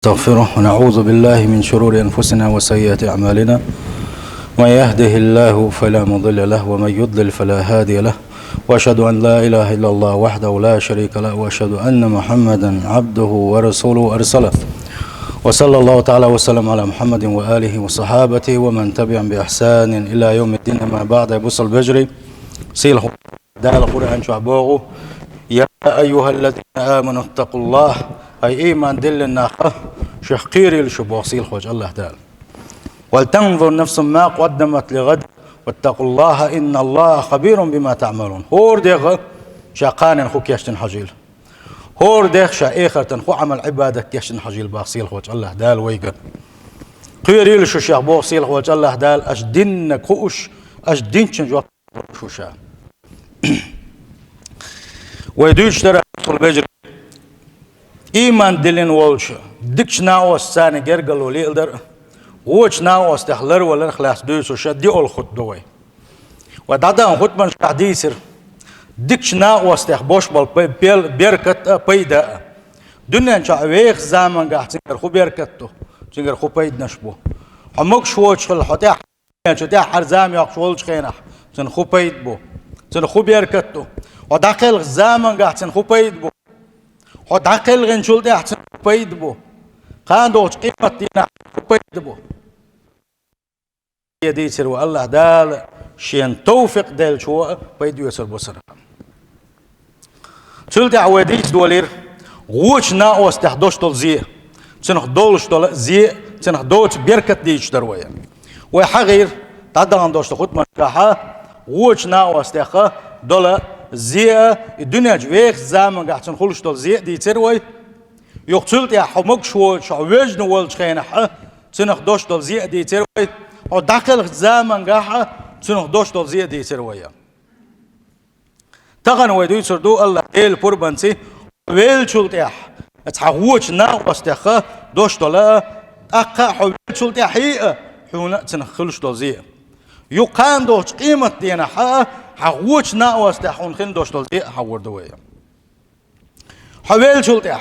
نستغفره ونعوذ بالله من شرور أنفسنا وسيئات أعمالنا. من يهده الله فلا مضل له ومن يضلل فلا هادي له، وأشهد أن لا إله إلا الله وحده لا شريك له، وأشهد أن محمدا عبده ورسوله أرسله. وصلى الله تعالى وسلم على محمد وآله وصحابته ومن تبعهم بإحسان إلى يوم الدين. ما بعد يبص البجري سيله دال القرآن شعبوه. يا أيها الذين آمنوا اتقوا الله، أي إيمان دلنا شخيري لشبوه سيل خوج الله تعالى. ولتنظر نفس ما قدمت لغد واتقوا الله إن الله خبير بما تعملون. هور ديغ شاقان خوك يشتن حجيل، هور ديغ شا إخرتن خو عمل عبادة يشتن حجيل باقسيل خوج الله دال ويقر قيري لشو شاقبوه سيل خوج الله دال أجدنك خوش أجدنك جواب شو شا ويدوش ترى البجر إيمان دلين والش دكش ناوس ثاني جرجل وليلدر وش ناوس تحلر ولا خلاص دوس وش دي أول خد دوي ودادا خد من حديثر دكش ناوس تحبوش بال بيركت بيدا دنيا شعويخ زمان قاعد تنقر خو بيركتو تنقر خو بيد نشبو عمق شوش خل حتى شتى حرزام يقشولش خينح تن خو بيد بو تن خو بيركتو وداخل زمان قاعد تن خو بيد بو وداخل غنشول ده أحسن بيد بو قاندوش قيمة دينا بيد بو يدي سرو الله دال شين توفيق دال شو بيد يسر بصر شلت عوديش دولير غوش ناقوس تحدوش دول زي تنخ دولش دول زي تنخ دوش بيركت ديش درويا وحغير تعدان دوش تخوت مشكاحة غوش ناقوس تخا دول زي الدنيا جويخ زمان قاعد تنخلش دول زي دي تروي يقتلت يا حمق شو وجن والش خينح تنخ دوش دول زي دي تروي او داخل زمان قاعد تنخ دوش دول زي دي تروي تغن ويدو يسردو الله ديل قربانتي ويل شلت يا تحوش ناقص تخا دوش دول اقا حول شلت يا حقيقه حونا تنخلش دول زي يقان دوش قيمه دينا حوش ناقص تحون خن دوش دول زي حور دويا حويل شلت يا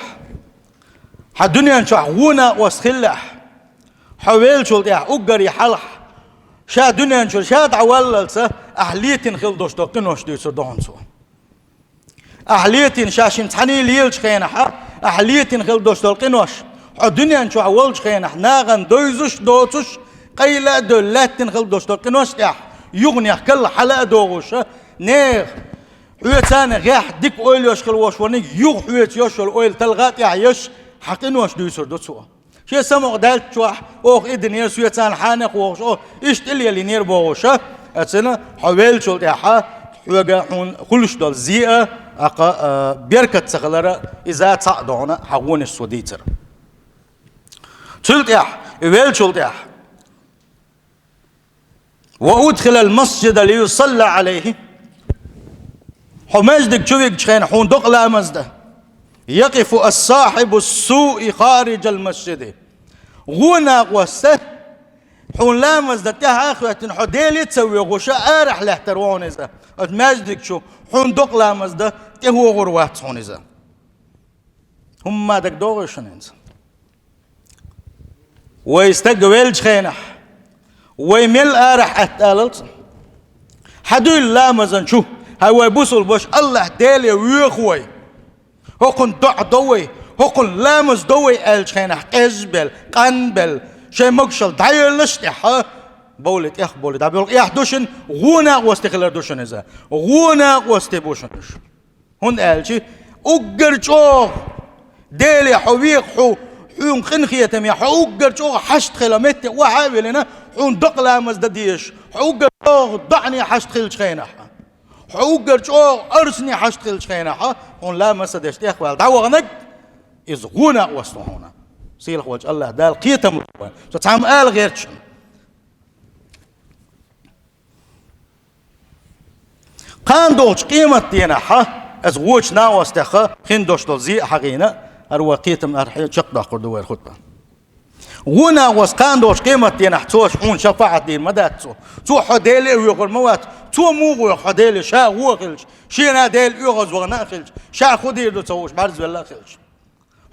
الدنيا نشوح ونا وسخلح حويل شلت يا أجري حلح شا دنيا نشوف شا تعولل سه أهليتين خل دوش تقنوش ديسر دهنسو أهليتين شاشين تحني ليلش خينها أهليتين خل دوش تقنوش الدنيا نشوف ولش خينها ناغن دويزش دوتش قيلة دولتين خل دوش تقنوش يا يغني كل حلقة دوغش نيغ ويتاني غيح ديك أويل يشخل وش ونيك يغ ويت يشخل أويل تلغات يعيش حقين وش ديسر دوتسو شيء سمع دالت شوح أوه إدن يسوي تان حانق وش أوه إيش تلي اللي نير بوشة أتسنا حويل شلت يا حا حوجا حون كلش دال زيئة أقا بيركت سخلرة إذا تصعدونا حقون السوديتر شلت يا حويل شلت يا وأدخل المسجد ليصلى عليه حماجدك شوفك شخين حون دقلا مزده يقف الصاحب السوء خارج المسجد غونا وسه حون لامز دتها اخواتن حديلي تسوي غشا ارح له تروون اذا ماجدك شو حون دق لامز ده هو غروات هون اذا هم ما دك دوغشن انسان ويستقبل خينح ويمل ارح اتالت حدول لامز شو هو يبوسل بوش الله ديلي ويخوي هكون دع دوي هكون لامس دوي الخينح قزبل قنبل شيء مقشل دايلش يا بولت يا بولت ابي يا دوشن غونا واستخلر دوشن اذا غونا واستبوشنش هون قالشي اجرجو ديلي حويق حون خنخيتم يا اجرجو حشت خلمت وعاملنا حون دق لامس دديش اجرجو ضعني حشت خلش خينح حوجر أرسني حشتخل شخينها هون لا مسد يشتيخ والدعوة إذ غونا وستهونا سيل خوج الله دال قيتم ستعم آل غيرتشن قان دوش قيمة دينا از غوش ناوستخ خين دوش دلزي حقينا أروا قيتم أرحي شقدا قردو الخطبة غونا وسقان دوش قيمة دينا حتوش حون شفاعة دين مدات تو حديلي ويقول موات تو موغو حديلي شا هو خلش شينا ديل يغز وغنا خلش شا خدير دو تسوش بارز ولا خلش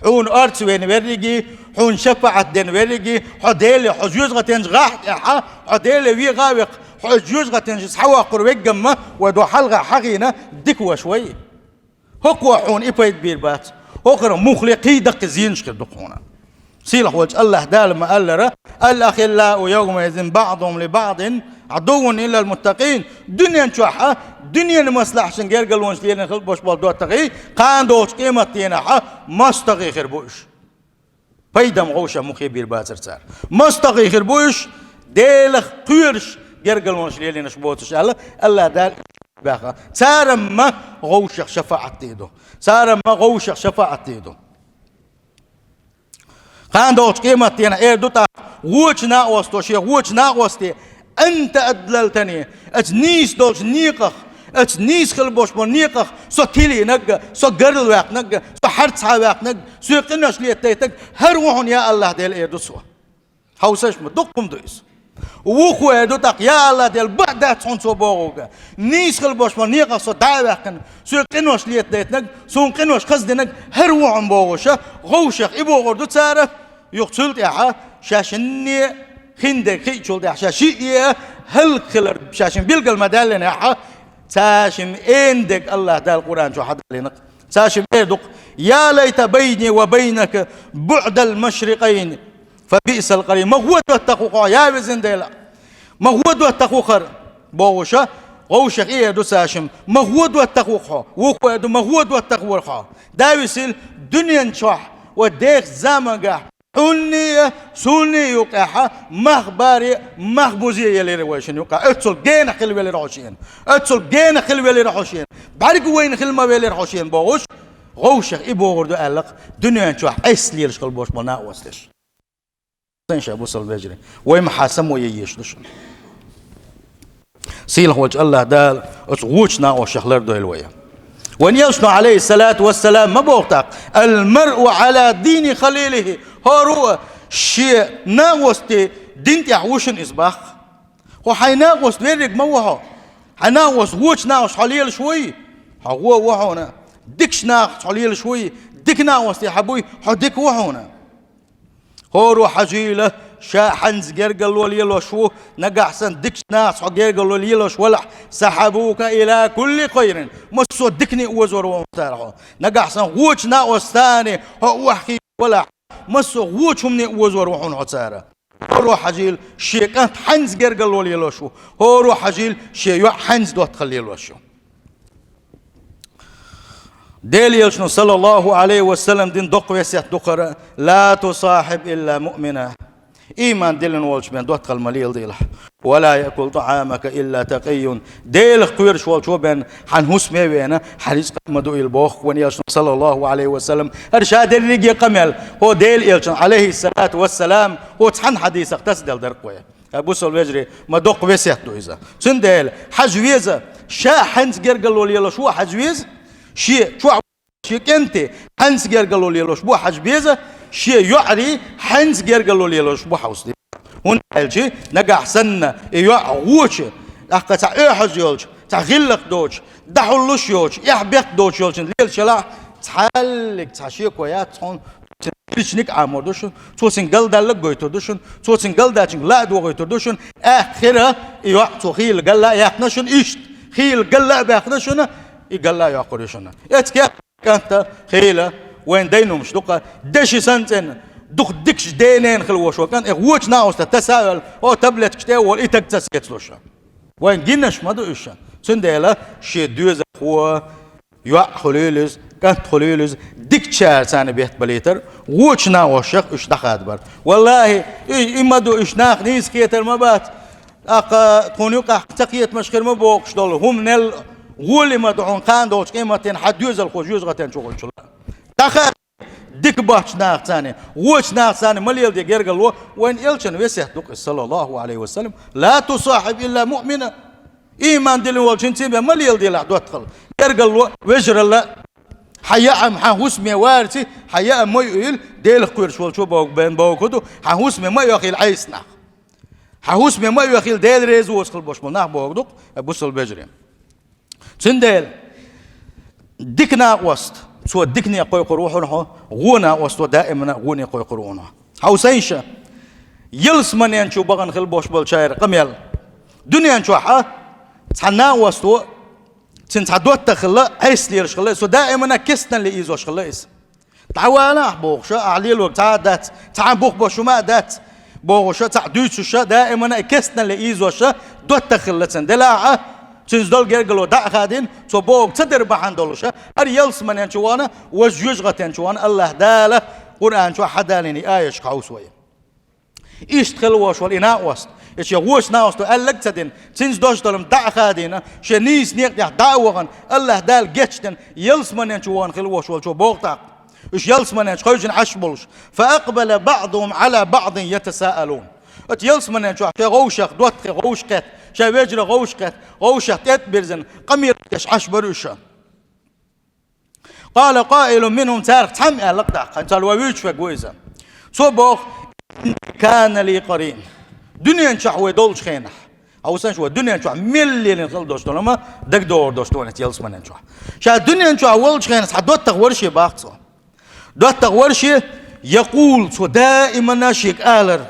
حون أرتس وين ورقي حون شفعت دين ورقي حديل حجوز غتنج غاحت إحا حديل وي غاوق حجوز غتنج سحوا قروق جمة ودو حلقة حقينا دكوا شوي هو حون إبايت بيربات هو مخلقي دق زينش كدقونا سيلح وجه الله دال ما قال الأخلاء يومئذ بعضهم لبعض عدو إلا المتقين دنيا نشوحها دنيا المصلحة شنجر قالونش لين خل بوش بالدو تقي قان دوش قيمة تينها مستقي خربوش بيدم غوشة مخيبير باتر صار مستقي خربوش ديلخ قيرش جر قالونش لين شبوتش الله دال باخا صار ما غوشة شفاعة تيدو صار ما غوشة شفاعة تيدو قان دوش قيمة تينها دوتا ووش ناقوستو شيخ ووش ناقوستي أنت أدللتني أتنيس دوش نيقخ أتنيس خلبوش بنيقخ سو تيلي نق سو قرل واق نق سو حرت واق نق سو قناش ليتيتك هروحن يا الله ديل إيدو سوا حوسش مدقم دويس ووخو إيدو تق يا الله ديل بعدات صن سو بوغوغا نيس خلبوش بنيقخ سو داواقن سو قناش ليتيتك سو قناش خزدنك هروحن بوغوشا غوشخ إبوغور دو تسارة يقتلت يا شاشني خندق خي شول ده شاشية هل خلر شاشم بيلقى المدال نحا ساشم عندك الله ده القرآن شو حد لنا ساشم إيدك يا ليت بيني وبينك بعد المشرقين فبئس القرين مغود والتقوى يا بزن ديلا مغود والتقوى بوشة غوشة إيه دو ساشم مغود والتقوى وقوة دو مغود والتقوى داويسل دنيا شح وديك زمجة حنية سني يقع مخباري مخبوزية يلي رواشين يقع اتسل جينا خلوي يلي رواشين اتسل جينا خلوي يلي رواشين بعرق وين خلما يلي رواشين بوش غوشة إبو غردو قالك دنيا نشوح أسلي يرش قلبوش بنا وستش سنش أبو سلبجري وين محاسم وييش دشون سيله وجه الله دال اتغوشنا وشخلر دو الويا وان يلشنا عليه الصلاة والسلام ما بوقتك المرء على دين خليله هو شيء ناقوستي دين يعوشن إصباح هو حيناقوست ويرق موها حيناقوست ووش ناقوش حليل شوي هو وحونا ديكش ناقوش حليل شوي ديك ناقوست يا حبوي حديك وحونا هو حجيله شا حنز جرجل وليلو شو نجحسن ديكش ناقوش جرجل وليلو ولا سحبوك إلى كل خير مسو ديكني وزور ومتارحو نجحسن ووش ناقوس ثاني هو حكي ولا مسو ووش مني وزور وحون عتارة هو حجيل شيء كانت حنز جرجل وليلو شو هو حجيل شيء حنز دوت خليلو شو ديل صلى الله عليه وسلم دين دق ويسيت دقرة لا تصاحب إلا مؤمنة إيمان ديلن والش بين دوت المليل ديله ولا يأكل طعامك إلا تقي ديل قيرش والش بين حنهوس ميوينا حريص قمدو البوخ ونيلش صلى الله عليه وسلم أرشاد الرجي قمل هو ديل يلش عليه الصلاة والسلام هو تحن حديث اقتصدل درقوية أبو سلوجري ما دق ويسيت دو إذا سنديل حجويزة شا حنس جرجل وليلو شو حجويز شيء شو شيء كنتي حنس جرجلو ليلوش بو حج بيزة شيء يعري حنس جرجلو ليلوش بو حوصدي هون الشيء نجح سنة يعوش أخذ تاع حج يولش تاع غلق دوش دحولش يولش يحبق دوش يولش ليل شلا تحلق تاع شيء كويات هون تريشنيك عمر دوشن توسين قل دلق جويتر دوشن توسين قل داشن لا دو جويتر دوشن آخره يعطو خيل قل لا يحنشن إيش خيل قل لا بيحنشنا يقال لا يقولشنا يتكيف كانت خيلة وين دينو مش دقة دشي سنتين دق دكش دينين خلوش وكان إغوش ناوس تتساءل أو تبلت كتير والإتك تسكت لوشا وين جينش ما دوشا سنديلا شي دوز أخوة يوع خليلز كانت خليلز ديك شار سنة بيت بليتر ووش ناوس شق إيش دخاد بر والله إما دو إيش ناخ نيس كيتر ما بات أقا تونيوكا تقيت مشكل ما بوقش دول هم نل غولي ما دعون قان دوش قيمتين حد يوزل خوش يوز غتين شغل شلا تخيل ديك باش ناق ثاني وش ناق ثاني مليل دي جرجل وين يلشن ويسيح دوك صلى الله عليه وسلم لا تصاحب إلا مؤمنة إيمان دلين والشن تيمة مليل دي لا دخل جرجل وجر الله حياء محوس موارتي حياء ما يقول ديل قير شوال شو باوك بين باوكدو حوس ما يأخيل عيسنا حوس ما يأخيل ديل ريز وصل باش مناه باوكدو بوصل بجري سندل ديك ناقوست سو دكني قوي قروحنا غونا وستو دائما غوني قوي قرونا حوسينشا يلس من ينشو بغن خل بوش بالشاير قميل دنيا نشو حا تحنا وستو تنتعدوت تخلا عيس ليرش خلا سو دائما كسنا اللي ايزوش خلاص تعوانا بوغشا علي الوقت عادات تعال بوغ بوشو ما دات بوغشا تعدوتشا دائما كسنا اللي ايزوش دوت تخلا تندلاعه تنزدول جرجلو دا خادين سو بوغ تدر بحان دولشا ار يلس من ينشوانا وجوجغه ينشوانا الله داله قران شو حدالني ايش قاوس ويا اشتغل واش والإناء وست إيش يغوش ناوستو ألق تدين تنز دوش دولم دع خادينا شنيس نيق دعوغن الله دال جتشتن يلس من ينشوان خل واش والشو بوغتاق إيش يلس من ينش خوجن عشبولش فأقبل بعضهم على بعض يتساءلون ات يلس من ينشو غوشخ دوت غوشقت شاويجر غوشقت غوشخ تتبرزن قمير يش عشبروشا قال قائل منهم تارك تحمي لقداق انت الويوش فقويزا سو بوغ كان لي قرين دنيا نشحوي دولش خينح او سنشو دنيا نشح مليون نخل دوش دولما دك دور دوش دونت يلس من نشح شا دنيا نشح ولش خينح حدوت تغورشي باقصو دوت تغورشي يقول سو دائما ناشيك آلر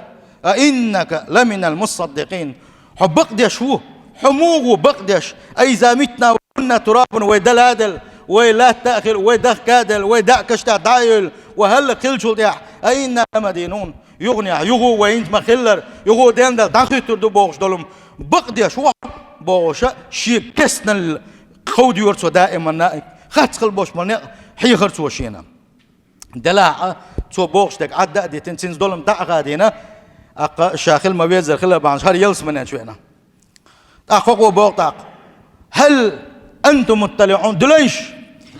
أئنك لمن المصدقين حبقدش هو حموغ بقدش أي زامتنا وكنا تراب ويدلادل ولا تأخر ويدخ كادل ويدعكش دايل وهل كل شو أين مدينون يغني يغو وينت مخلر يغو دندل داخل تردو بوغش دولم بقدي شو بوغش شي كسن الخود يورسو دائما خاتخل بوش من حي خرسو شينا دلاعة تو بوغش دك عدا دي تنسينز دولم دع غادينا أق شاخل ما بيزر خلا بعد شهر يلس من شوينا أخوكو بوغتاق هل أنتم مطلعون دليش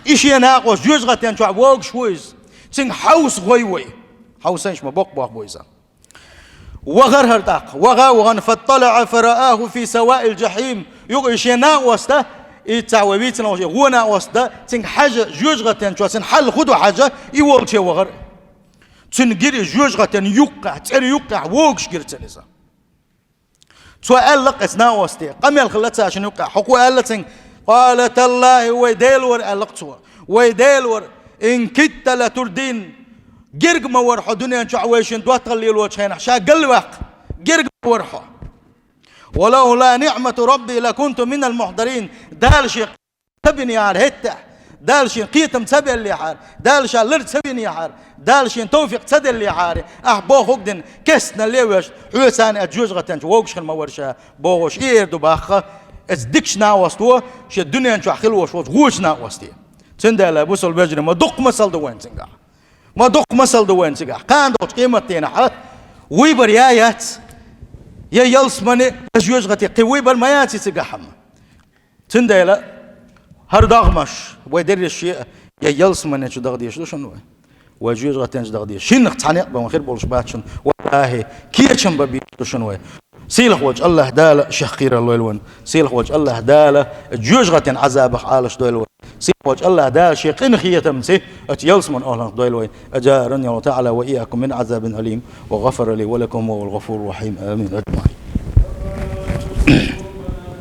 إيش يناقش جوزغة ينشو عبوغ شويز سين حوس غويوي حوسنش ما بوق بوغ بويزا وغر هرداق وغن فاطلع فرآه في سواء الجحيم يغيش يناقوستا يتعوبيتنا غونا وستا سين حاجة جوزغة ينشو سين حل خدو حاجة يوغشي وغر سين جيري جوزغة يوقع تسير يوقع ووغش جير تليزا سؤال لق اسناوستي قم يلخلتها عشان يوقع حقو قالت قالت الله ويديلور ألقتوا ويديلور إن كدت لتردين جرج ما ورحو دنيا نشعويشن دوات غلي الوجهين شا قلبك جرج ما ورحو ولولا نعمة ربي لكنت من المحضرين دال شي تبني عار هتا دال شي قيتم تبي اللي عار دال شي لرد تبني عار دال شي توفيق تدل اللي عار بو خدن كسنا اللي وش حوسان أجوز غتنش ووكش ما ورشا بوغش إيردو باخا ازدكش ناوستو شي الدنيا نشو خلوش غوش ناوستي تندل بوصل بجري ما دق مسل دوين تنقع ما دق مسل دوين تنقع كان دوت قيمتين ويبر يايات يا يلس مني أجوز غتي ويبر ما ياتي تنقعهم تندل هر دغمش ويدري الشيء يا يلس مني شو دغديش شنو وجوز غتنش دغديش شنق تعنيق بمخير بولش باتشن والله كيرشن ببي شنو سيلخ وجه الله داله شخير الله الون سيلخ وجه الله داله جوجغة عذابخ عالش دويلون سيلخ وجه الله داله شيقين خيتم سي اتيلس من أهلك دويلون أجارني الله تعالى وإياكم من عذاب أليم وغفر لي ولكم وهو الغفور الرحيم آمين أجمعين.